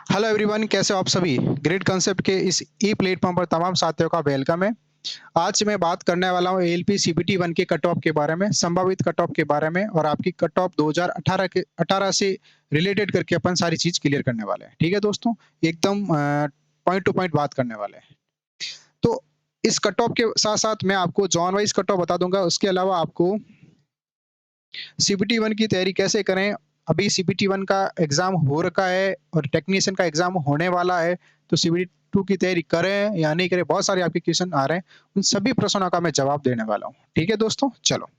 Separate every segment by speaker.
Speaker 1: Hello everyone, कैसे हो आप सभी। ग्रेड कंसेप्ट के इस ई प्लेटफॉर्म पर तमाम साथियों का वेलकम है। आज मैं बात करने वाला हूँ एएलपी सीबीटी 1 के कट ऑफ के बारे में, संभावित कट ऑफ के बारे में, और आपकी कट ऑफ 2018 के 18 से रिलेटेड करके अपन सारी चीज क्लियर करने वाले हैं। ठीक है दोस्तों, एकदम पॉइंट टू पॉइंट बात करने वाले हैं। तो इस कट ऑफ के साथ साथ मैं आपको जॉन वाइज कट ऑफ बता दूंगा। उसके अलावा आपको सीबीटी 1 की तैयारी कैसे करें। अभी सीबीटी 1 का एग्जाम हो रखा है और टेक्नीशियन का एग्जाम होने वाला है, तो सीबीटी 2 की तैयारी करें या नहीं करें, बहुत सारे आपके क्वेश्चन आ रहे हैं। उन सभी प्रश्नों का मैं जवाब देने वाला हूँ। ठीक है दोस्तों, चलो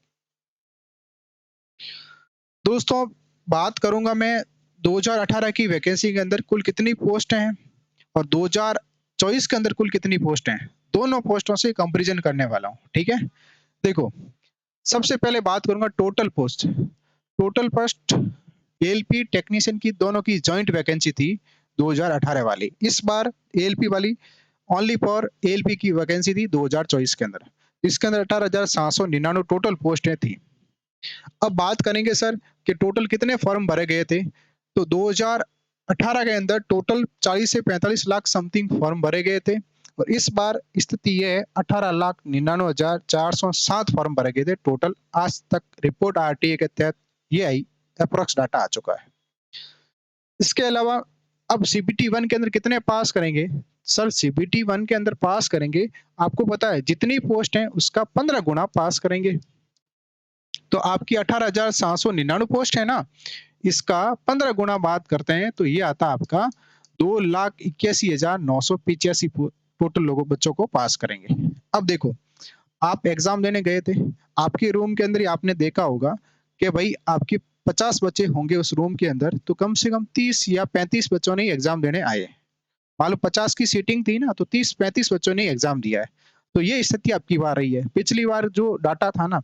Speaker 1: दोस्तों, बात करूंगा मैं 2018 की वैकेंसी के अंदर कुल कितनी पोस्ट हैं और 2024 के अंदर कुल कितनी पोस्ट हैं। दोनों पोस्टों से कंपेरिजन करने वाला हूँ। ठीक है, देखो, सबसे पहले बात करूंगा total post. Total post ALP technician की दोनों की जॉइंट वैकेंसी थी 2018 वाली। इस बार एएलपी वाली ओनली फॉर एएलपी की वैकेंसी थी 2024 के अंदर। इसके अंदर 18,799 टोटल पोस्टें थी। अब बात करेंगे सर कि टोटल कितने फॉर्म भरे गए थे। तो 2018 के अंदर टोटल 40 से 45 लाख समथिंग फॉर्म भरे गए थे, और इस बार स्थिति ये है 18,99,407 फॉर्म भरे गए थे टोटल। आज तक रिपोर्ट आरटीए के तहत ये आई, अप्रोक्स डाटा आ चुका है। इसके अलावा अब सीबीटी 1 के अंदर कितने पास करेंगे। सर सीबीटी 1 के अंदर पास करेंगे, आपको पता है जितनी पोस्ट है उसका 15 गुना पास करेंगे। तो आपकी 18,799 पोस्ट है ना, इसका 15 गुना बात करते हैं तो ये आता आपका 2,81,985 टोटल लोगों बच्चों को पास करेंगे। अब देखो, आप एग्जाम देने गए थे, आपके रूम के अंदर ही आपने देखा होगा कि भाई आपके 50 बच्चे होंगे उस रूम के अंदर, तो कम से कम 30 या 35 बच्चों ने एग्जाम देने आए। मान लो 50 की सीटिंग थी ना, तो 30-35 बच्चों ने एग्जाम दिया है। तो ये स्थिति आपकी बार रही है। पिछली बार जो डाटा था ना,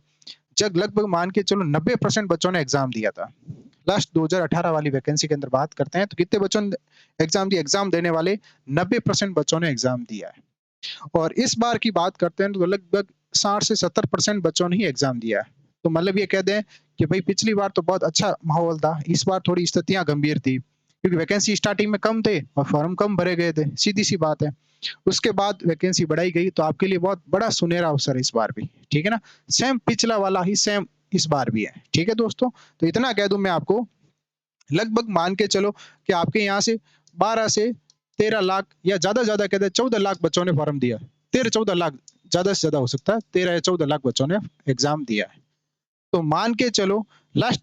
Speaker 1: जब लगभग मान के चलो 90% बच्चों ने एग्जाम दिया था। लास्ट 2018 वाली वैकेंसी के अंदर बात करते हैं तो कितने बच्चों ने एग्जाम दिया। एग्जाम देने वाले 90% बच्चों ने एग्जाम दिया है। और इस बार की बात करते हैं तो लगभग 60 से 70% बच्चों ने ही एग्जाम दिया है। तो मतलब ये कह दें कि भाई पिछली बार तो बहुत अच्छा माहौल था, इस बार थोड़ी स्थितियां गंभीर थी, क्योंकि वैकेंसी स्टार्टिंग में कम थे और फॉर्म कम भरे गए थे, सीधी सी बात है। उसके बाद वैकेंसी बढ़ाई गई, तो आपके लिए बहुत बड़ा सुनहरा अवसर है इस बार भी। ठीक है ना, सेम पिछला वाला ही सेम इस बार भी है। ठीक है दोस्तों, तो इतना कह दूं मैं आपको, लगभग मान के चलो कि आपके यहाँ से 12 से 13 लाख या ज्यादा कहते हैं 14 लाख बच्चों ने फॉर्म दिया। 13-14 लाख, ज्यादा से ज्यादा हो सकता है 13 या 14 लाख बच्चों ने एग्जाम दिया है। तो मान के चलो लास्ट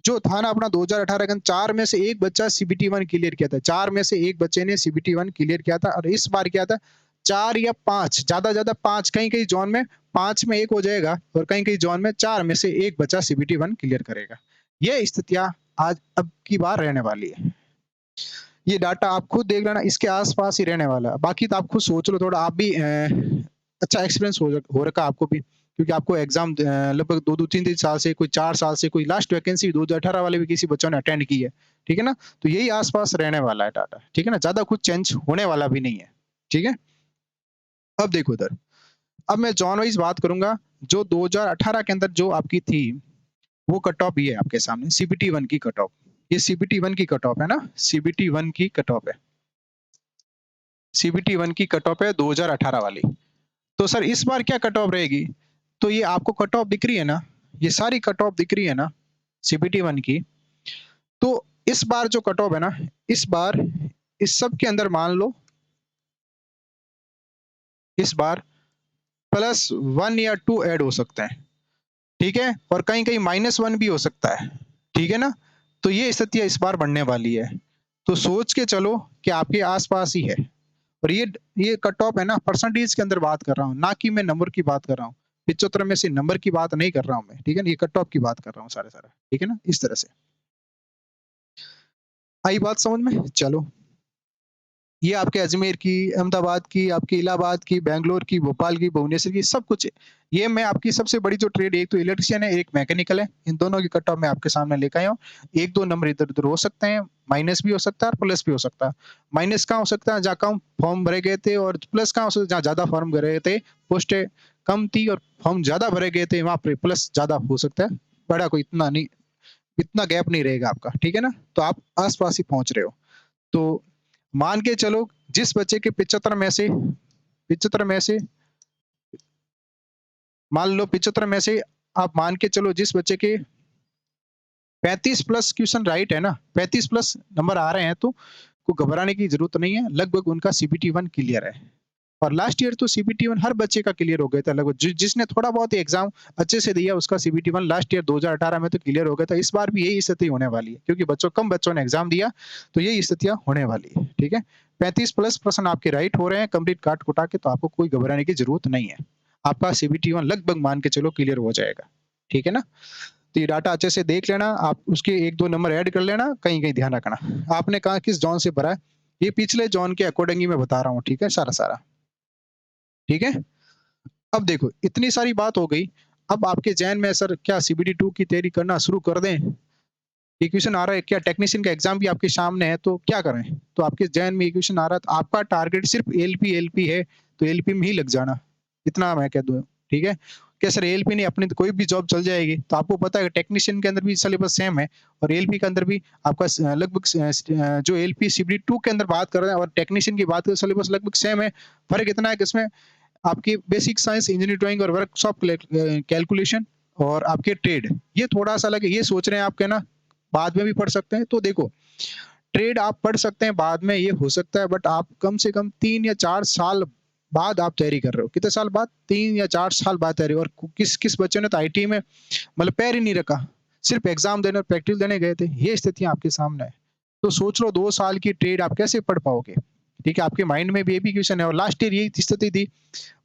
Speaker 1: जो था ना अपना 2018 का, 4 में से एक बच्चा सीबीटी 1 क्लियर किया था। 4 में से एक बच्चे ने सीबीटी 1 क्लियर किया था, और इस बार क्या था 4 या 5, ज्यादा 5, कहीं कहीं जोन में 5 में एक हो जाएगा और कहीं कहीं जोन में 4 में से एक बच्चा सीबीटी 1 क्लियर करेगा। ये स्थितियां आज अब की बार रहने वाली है। ये डाटा आप खुद देख लेना, इसके आसपास ही रहने वाला है। बाकी तो आप खुद सोच लो थोड़ा, आप भी अच्छा एक्सपीरियंस हो रखा आपको भी, क्योंकि आपको एग्जाम लगभग 2-3 साल से, कोई 4 साल से, कोई लास्ट वैकेंसी 2018 वाले भी किसी बच्चों ने अटेंड की है। ठीक है ना, तो यही आसपास रहने वाला है डाटा। ठीक है ना, ज्यादा कुछ चेंज होने वाला भी नहीं है। ठीक है, अब देखो इधर, अब मैं जॉन वाइज बात करूंगा। जो 2018 के अंदर जो आपकी थी वो कट ऑफ ये है आपके सामने, सीबीटी 1 की कट ऑफ। ये सीबीटी 1 की कट ऑफ है ना, सीबीटी 1 की कट ऑफ है, सीबीटी 1 की कट ऑफ है 2018 वाली। तो सर इस बार क्या कट ऑफ रहेगी। तो ये आपको कट ऑफ दिख रही है ना, ये सारी कट ऑफ दिख रही है ना सीबीटी 1 की। तो इस बार जो कट ऑफ है ना, इस बार इस सब के अंदर मान लो इस बार +1 या 2 ऐड हो सकते हैं। ठीक है, और कहीं कहीं -1 भी हो सकता है। ठीक है ना, तो ये स्थिति इस बार बढ़ने वाली है। तो सोच के चलो कि आपके आसपास ही है। और ये कट ऑफ है ना, परसेंटेज के अंदर बात कर रहा हूँ, ना कि मैं नंबर की बात कर रहा हूँ। 75 में से नंबर की बात नहीं कर रहा हूँ मैं। ठीक है ना, ये कट ऑफ की बात कर रहा हूँ सारा। ठीक है ना, इस तरह से आई बात समझ में। चलो, ये आपके अजमेर की, अहमदाबाद की, आपकी इलाहाबाद की, बैंगलोर की, भोपाल की, भुवनेश्वर की, सब कुछ। ये मैं आपकी सबसे बड़ी जो ट्रेड, एक तो इलेक्ट्रिशियन है, एक मैकेनिकल है, इन दोनों की कट ऑफ मैं आपके सामने लेकर आया हूँ। 1-2 नंबर इधर उधर हो सकते हैं, माइनस भी हो सकता है और प्लस भी हो सकता है। माइनस कहाँ हो सकता है, जहाँ कम फॉर्म भरे गए थे, और प्लस कहाँ हो सकता है जहाँ ज्यादा फॉर्म भरे थे, पोस्टें कम थी और फॉर्म ज्यादा भरे गए थे, वहां पर प्लस ज्यादा हो सकता है। बड़ा कोई इतना नहीं, इतना गैप नहीं रहेगा आपका। ठीक है ना, तो आप आसपास ही पहुंच रहे हो। तो मान के चलो जिस बच्चे के 75 में से मान लो 75 में से आप मान के चलो जिस बच्चे के 35 प्लस क्वेश्चन राइट है ना, 35 प्लस नंबर आ रहे हैं तो को घबराने की जरूरत नहीं है, लगभग उनका सीबीटी 1 क्लियर है। और लास्ट ईयर तो सीबीटी 1 हर बच्चे का क्लियर हो गया था लगभग, जिसने थोड़ा बहुत एग्जाम अच्छे से दिया उसका सीबीटी 1 लास्ट ईयर 2018 में तो क्लियर हो गया था। इस बार भी यही स्थिति होने वाली है क्योंकि कम बच्चों ने एग्जाम दिया, तो यही स्थितियां होने वाली है। ठीक है, 35 प्लस % आपके राइट हो रहे हैं कंप्लीट काट कुटा के, तो आपको कोई घबराने की जरूरत नहीं है। आपका सीबीटी 1 लगभग मान के चलो क्लियर हो जाएगा। ठीक है ना, तो ये डाटा अच्छे से देख लेना, आप उसके 1-2 नंबर ऐड कर लेना, कहीं-कहीं ध्यान रखना। आपने कहा किस ज़ोन से भरा है, ये पिछले ज़ोन के अकॉर्डिंग ही मैं बता रहा हूँ, ठीक है? सारा-सारा, ठीक है? अब देखो, इतनी सारी बात हो गई, अब आपके ज़हन में सर क्या सीबीटी 2 की तैयारी करना शुरू कर दें? ये क्वेश्चन आ रहा है, क्या टेक्नीशियन का एग्ज़ाम भी आपके सामने है, तो क्या करें? तो आपके ज़हन में ये क्वेश्चन आ रहा है, तो आपका टारगेट सिर्फ़ एलपी है, तो एलपी में ही लग जाना, इतना मैं कह दूँ, ठीक है? क्या सर एलपी नहीं अपनी तो कोई भी जॉब चल जाएगी, तो आपको पता है टेक्नीशियन के अंदर भी सिलेबस सेम है और एलपी के अंदर भी आपका लगभग जो एलपी सीबीटी 2 के अंदर बात कर रहे हैं और टेक्नीशियन की बात करें सिलेबस लगभग सेम है। फ़र्क इतना है कि इसमें आपकी बेसिक साइंस, इंजीनियरिंग ड्राइंग और वर्कशॉप कैलकुलेशन और आपके ट्रेड, ये थोड़ा-सा अलग है। ये सोच रहे हैं आप, क्या ना बाद में भी पढ़ सकते हैं, तो देखो ट्रेड आप पढ़ सकते हैं बाद में, ये हो सकता है, बट आप कम से कम 3 या 4 साल बाद आप तैयारी कर रहे हो। कितने साल बाद? 3 या 4 साल बाद तैयारी, और किस बच्चे ने तो आईटी में मतलब पैर ही नहीं रखा। सिर्फ़ एग्ज़ाम देने और प्रैक्टिकल देने गए थे। ये स्थितियाँ आपके सामने है। तो सोच लो 2 साल की ट्रेड आप कैसे पढ़ पाओगे? ठीक है, आपके माइंड में भी ये भी क्वेश्चन है और लास्ट ईयर यही स्थिति थी।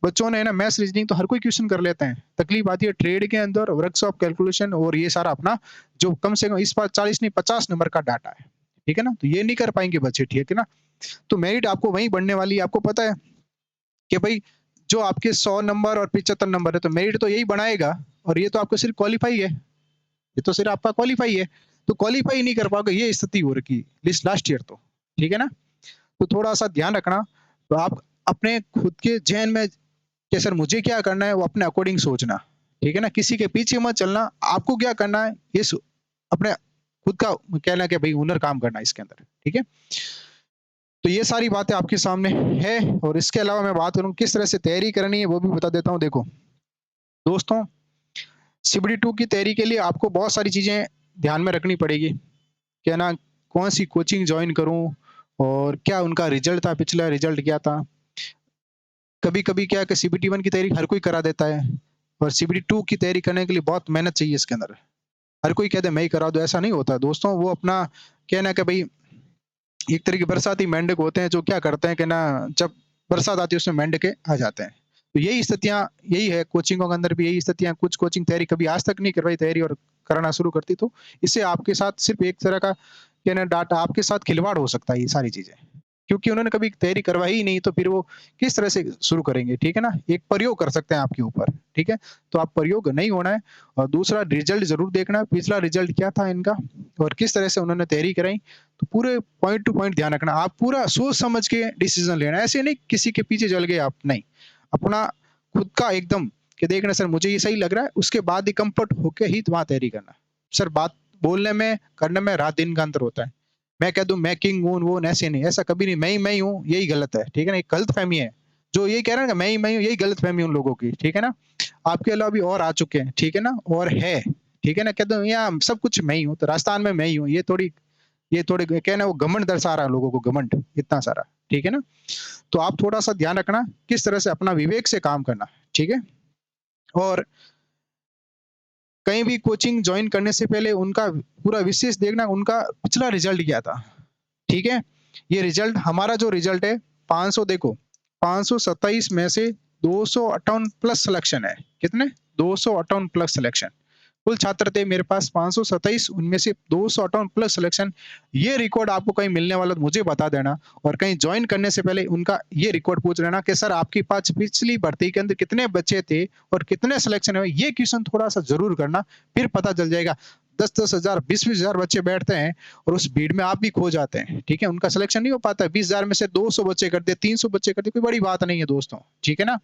Speaker 1: बच्चों ने ना मैथ्स, रीजनिंग तो हर कोई क्वेश्चन कर लेते हैं। तकलीफ आती है ट्रेड के अंदर, वर्कशॉप कैलकुलेशन और ये सारा अपना जो कम से कम इस बार 40 नहीं 50 नंबर का डाटा है। ठीक है ना? तो ये नहीं कर पाएँगे बच्चे, ठीक है ना? तो मेरिट आपको वहीं बढ़ने वाली है। आपको पता है कि भई जो आपके 100 नंबर और 75 नंबर है, तो मेरिट तो यही बनाएगा और ये तो आपको सिर्फ क्वालीफाई है। ये तो सिर्फ आपका क्वालीफाई है। तो क्वालीफाई नहीं कर पाओगे, ये स्थिति हो रखी लिस्ट लास्ट ईयर तो। ठीक है ना? तो थोड़ा-सा ध्यान रखना। तो आप अपने खुद के ज़हन में कि सर मुझे क्या करना है, वो अपने अकॉर्डिंग सोचना। ठीक है ना? किसी के पीछे मत चलना। आपको क्या करना है, ये अपने खुद का कहना है कि भई हुनर काम करना है इसके अंदर। ठीक है? तो ये सारी बातें आपके सामने है और इसके अलावा मैं बात करूँ किस तरह से तैयारी करनी है, वो भी बता देता हूँ। देखो, दोस्तों, सीबीडी 2 की तैयारी के लिए आपको बहुत सारी चीज़ें ध्यान में रखनी पड़ेगी। क्या ना, कौन-सी कोचिंग जॉइन करूँ और क्या उनका रिज़ल्ट था, पिछला रिज़ल्ट क्या था? कभी-कभी क्या है कि सीबीटी 1 की तैयारी हर कोई करा देता है और सीबीटी 2 की तैयारी करने के लिए बहुत मेहनत चाहिए इसके अंदर। हर कोई कहता है मैं ही करा दूँ, ऐसा नहीं होता दोस्तों। वो अपना कहना है कि भई एक तरह के बरसाती मेंढक होते हैं जो क्या करते हैं कि ना, जब बरसात आती है उसमें मेंढक के आ जाते हैं। तो यही स्थितियाँ यही है कोचिंगों के अंदर भी यही स्थितियाँ, कुछ कोचिंग तैयारी कभी आज तक नहीं करवाई तैयारी और कराना शुरू करती, तो इससे आपके साथ सिर्फ़ एक तरह का कहना डाटा आपके साथ खिलवाड़ हो सकता है ये सारी चीज़ें। क्योंकि उन्होंने कभी तैयारी करवाई ही नहीं, तो फिर वो किस तरह से शुरू करेंगे, ठीक है ना? एक प्रयोग कर सकते हैं आपके ऊपर, ठीक है? तो आप प्रयोग नहीं होना है और दूसरा रिज़ल्ट ज़रूर देखना, पिछला रिज़ल्ट क्या था इनका और किस तरह से उन्होंने तैयारी कराई, तो पूरे पॉइंट टू पॉइंट ध्यान रखना। आप पूरा सोच समझ के डिसीज़न लेना, ऐसे नहीं किसी के पीछे चल गए आप, नहीं। अपना खुद का एकदम कि देखना सर मुझे ये सही लग रहा है, उसके बाद ही कम्फर्ट होके ही वहाँ तैयारी करना। सर बात बोलने में, करने में रात-दिन का अंतर होता है। मैं कह दूँ मैं किंग हूँ, वो ऐसे नहीं, ऐसा कभी नहीं, मैं ही हूँ, यही गलत है, ठीक है ना? एक गलतफ़हमी है। जो ये कह रहा है ना मैं ही हूँ, यही गलतफ़हमी है उन लोगों की, ठीक है ना? आपके अलावा भी और आ चुके हैं, ठीक है ना? और है, ठीक है ना? कहते हैं यहाँ सब कुछ मैं ही हूँ, तो राजस्थान में मैं ही हूँ, ये थोड़ी कहना वो घमंड दर्शा रहा है लोगों को, घमंड इतना सारा, ठीक है ना? तो आप थोड़ा-सा ध्यान रखना, किस तरह से अपना विवेक से काम करना, ठीक है? और कहीं भी कोचिंग जॉइन करने से पहले उनका पूरा विशेष देखना, उनका पिछला रिज़ल्ट क्या था, ठीक है? ये रिज़ल्ट हमारा जो रिज़ल्ट है 500 देखो, 527 में से 258 प्लस सिलेक्शन है। कितने? 258 प्लस सिलेक्शन। कुल छात्र थे मेरे पास 527, उनमें से 258 प्लस सिलेक्शन। ये रिकॉर्ड आपको कहीं मिलने वाला तो मुझे बता देना और कहीं जॉइन करने से पहले उनका ये रिकॉर्ड पूछ लेना कि सर आपके पास पिछली भर्ती के अंदर कितने बच्चे थे और कितने सिलेक्शन हुए? ये क्वेश्चन थोड़ा-सा ज़रूर करना, फिर पता चल जाएगा। 10-10 हज़ार, 20-20 हज़ार बच्चे बैठते हैं और उस भीड़ में आप भी खो जाते हैं, ठीक है? उनका सिलेक्शन नहीं हो पाता है, 20,000 में से 200 बच्चे कर दिए, 300 बच्चे कर दिए, कोई बड़ी बात नहीं है दोस्तों, ठीक है ना?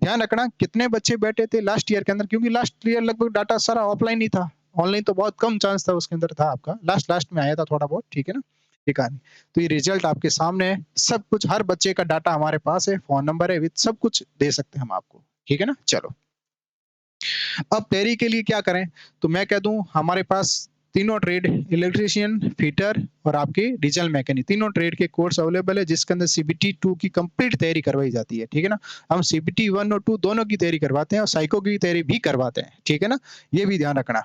Speaker 1: ध्यान रखना कितने बच्चे बैठे थे लास्ट ईयर के अंदर, क्योंकि लास्ट ईयर लगभग डाटा सारा ऑफलाइन ही था। ऑनलाइन तो बहुत कम चांस था उसके अंदर था आपका, लास्ट लास्ट में आया था थोड़ा बहुत, ठीक है ना? ठीक है। तो ये रिजल्ट आपके सामने है, सब कुछ हर बच्चे का डाटा हमारे पास है, फ़ोन नंबर है, विद सब कुछ दे सकते हैं हम आपको। ठीक है ना? चलो। अब टैली के लिए क्या करें? तो मैं कह दूँ हमारे पास तीनों ट्रेड इलेक्ट्रीशियन, फिटर और आपके डीजल मैकेनिक तीनों ट्रेड के कोर्स अवेलेबल है जिसके अंदर सीबीटी 2 की कंप्लीट तैयारी करवाई जाती है, ठीक है ना? हम सीबीटी 1 और 2 दोनों की तैयारी करवाते हैं और साइको की तैयारी भी करवाते हैं, ठीक है ना? ये भी ध्यान रखना।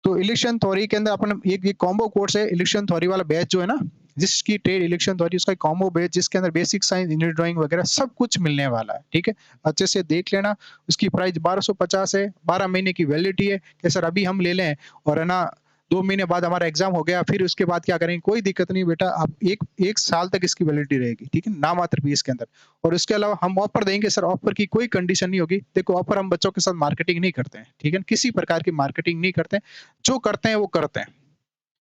Speaker 1: तो इलेक्शन थ्योरी के अंदर अपन एक ये कॉम्बो कोर्स है इलेक्शन थ्योरी वाला बैच जो है ना, जिसकी ट्रेड इलेक्शन थ्योरी उसका कॉम्बो बैच जिसके अंदर बेसिक साइंस, इंजीनियरिंग ड्राइंग वगैरह सब कुछ मिलने वाला है, ठीक है? अच्छे से देख लेना, उसकी प्राइस 1250 है, 12 महीने की वैलिडिटी है कि सर अभी हम ले लें और है ना 2 महीने बाद हमारा एग्ज़ाम हो गया, फिर उसके बाद क्या करेंगे? कोई दिक्कत नहीं बेटा, आप 1 साल तक इसकी वैलिडिटी रहेगी, ठीक है? नामात्र फीस के अंदर। और इसके अलावा हम ऑफर देंगे सर, ऑफर की कोई कंडीशन नहीं होगी। देखो ऑफर हम बच्चों के साथ मार्केटिंग नहीं करते हैं, ठीक है? किसी प्रकार की मार्केटिंग नहीं करते हैं। जो करते हैं वो करते हैं।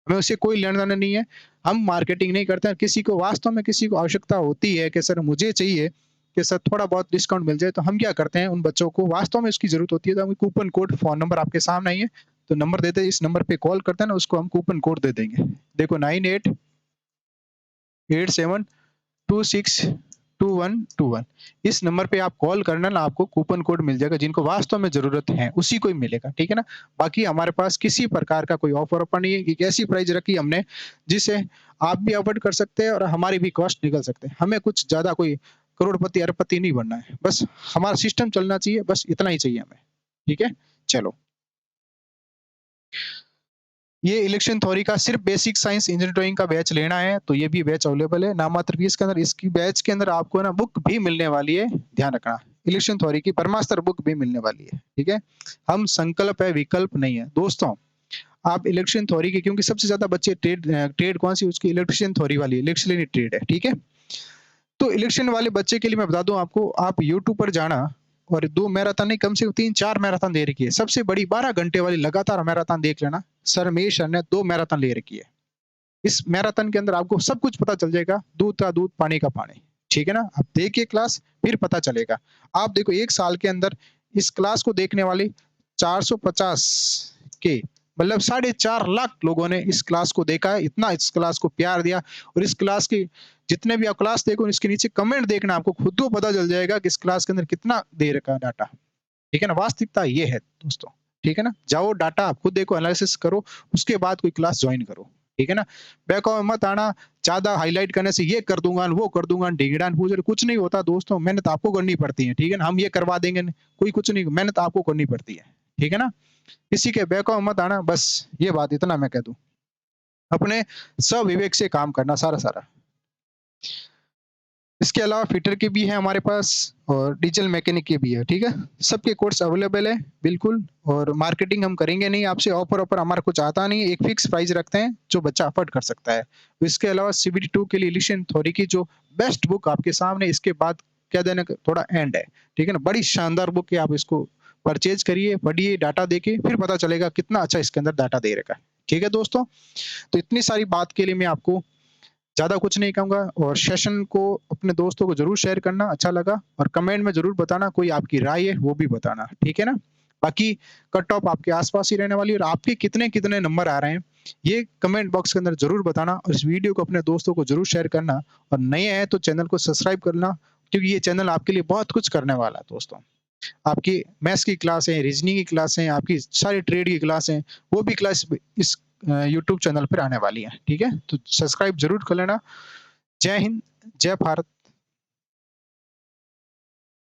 Speaker 1: हमें उससे कोई लेना-देना नहीं है। हम मार्केटिंग नहीं करते हैं। किसी को वास्तव में किसी को आवश्यकता होती है कि सर मुझे चाहिए कि सर थोड़ा बहुत डिस्काउंट मिल जाए, तो हम क्या करते हैं उन बच्चों को वास्तव में उसकी ज़रूरत होती है तो हम कूपन कोड फ़ोन नंबर आपके सामने ही है, तो नंबर देते हैं, इस नंबर पे कॉल करते हैं ना उसको हम कूपन कोड दे देंगे। देखो 9887262121 इस नंबर पे आप कॉल करना ना आपको कूपन कोड मिल जाएगा जिनको वास्तव में ज़रूरत है, उसी को ही मिलेगा, ठीक है ना? बाकी हमारे पास किसी प्रकार का कोई ऑफर नहीं है, एक ऐसी प्राइस रखी हमने जिसे आप भी अफोर्ड कर सकते हैं और हमारी भी कॉस्ट निकल सकते हैं। हमें कुछ ज़्यादा कोई करोड़पति, अरबपति नहीं बनना है। बस हमारा सिस्टम चलना चाहिए, बस इतना ही चाहिए हमें। ठीक है? चलो। ये इलेक्शन थ्योरी का सिर्फ बेसिक साइंस इंजीनियरिंग ड्राइंग का बैच लेना है, तो ये भी बैच अवेलेबल है। नामात्र फीस के अंदर इसकी बैच के अंदर आपको ना बुक भी मिलने वाली है, ध्यान रखना। इलेक्शन थ्योरी की ब्रह्मास्त्र बुक भी मिलने वाली है, ठीक है? हम संकल्प है, विकल्प नहीं है। दोस्तों, आप इलेक्शन थ्योरी की क्योंकि सबसे ज़्यादा बच्चे ट्रेड कौन-सी उसकी इलेक्ट्रीशियन थ्योरी वाली इलेक्शन ट्रेड है, ठीक है? तो इलेक्शन वाले बच्चे के लिए मैं बता दूँ आपको, आप यूट्यूब पर जाना और 2 मैराथन नहीं कम से कम 3-4 मैराथन दे रखी है। सबसे बड़ी 12 घंटे वाली लगातार मैराथन देख लेना। सर मेश सर ने 2 मैराथन ले रखी है। इस मैराथन के अंदर आपको सब कुछ पता चल जाएगा, दूध का दूध, पानी का पानी। ठीक है ना? आप देखिए क्लास, फिर पता चलेगा। आप देखो 1 साल के अंदर इस क्लास को देखने वाले 450 के मतलब 4.5 लाख लोगों ने इस क्लास को देखा है, इतना इस क्लास को प्यार दिया और इस क्लास की जितने भी आप क्लास देखो इसके नीचे कमेंट देखना आपको खुद को पता चल जाएगा कि इस क्लास के अंदर कितना दे रखा है डाटा। ठीक है ना? वास्तविकता ये है दोस्तों, ठीक है ना? जाओ डाटा आप खुद देखो, एनालिसिस करो, उसके बाद कोई क्लास जॉइन करो, ठीक है ना? बहकावे मत आना, ज़्यादा हाइलाइट करने से ये कर दूँगा, वो कर दूँगा, ढिंगैड़ान पूछ रहे, कुछ नहीं होता दोस्तों, मेहनत आपको करनी पड़ती है, ठीक है ना? हम ये करवा देंगे, कोई कुछ नहीं, मेहनत आपको करनी पड़ती है, ठीक है ना? किसी के बहकावे मत आना, बस ये बात इतना मैं कह दूँ। अपने स्वविवेक से काम करना सारा-सारा। इसके अलावा फिटर के भी हैं हमारे पास और डीजल मैकेनिक के भी है, ठीक है? सबके कोर्स अवेलेबल है, बिल्कुल और मार्केटिंग हम करेंगे नहीं आपसे ऑफर-ऑफर हमारा कुछ आता नहीं है, एक फिक्स प्राइस रखते हैं, जो बच्चा अफोर्ड कर सकता है। इसके अलावा सीबीटी 2 के लिए इलेक्शन थ्योरी की जो बेस्ट बुक आपके सामने इसके बाद कह देना कि थोड़ा एंड है, ठीक है ना? बड़ी शानदार बुक है, आप इसको परचेज़ करिए, पढ़िए, डाटा देखिए, फिर पता चलेगा कितना अच्छा इसके अंदर डाटा दे रखा है। ठीक है दोस्तों? तो इतनी सारी बात के लिए मैं आपको ज़्यादा कुछ नहीं कहूँगा और सेशन को अपने दोस्तों को ज़रूर शेयर करना, अच्छा लगा और कमेंट में ज़रूर बताना, कोई आपकी राय है वो भी बताना, ठीक है ना? बाकी कट ऑफ आपके आस-पास ही रहने वाली है और आपके कितने-कितने नंबर आ रहे हैं, ये कमेंट बॉक्स के अंदर ज़रूर बताना और इस वीडियो को अपने दोस्तों को ज़रूर शेयर करना और नए हैं तो चैनल को सब्सक्राइब करना क्योंकि ये चैनल आपके लिए बहुत कुछ करने वाला है दोस्तों। आपकी मैथ्स की क्लास है, रीज़निंग की क्लास है, आपकी सारी ट्रेड की क्लास है, वो भी क्लास इस यूट्यूब चैनल पर आने वाली है, ठीक है? तो सब्सक्राइब ज़रूर कर लेना। जय हिंद, जय भारत।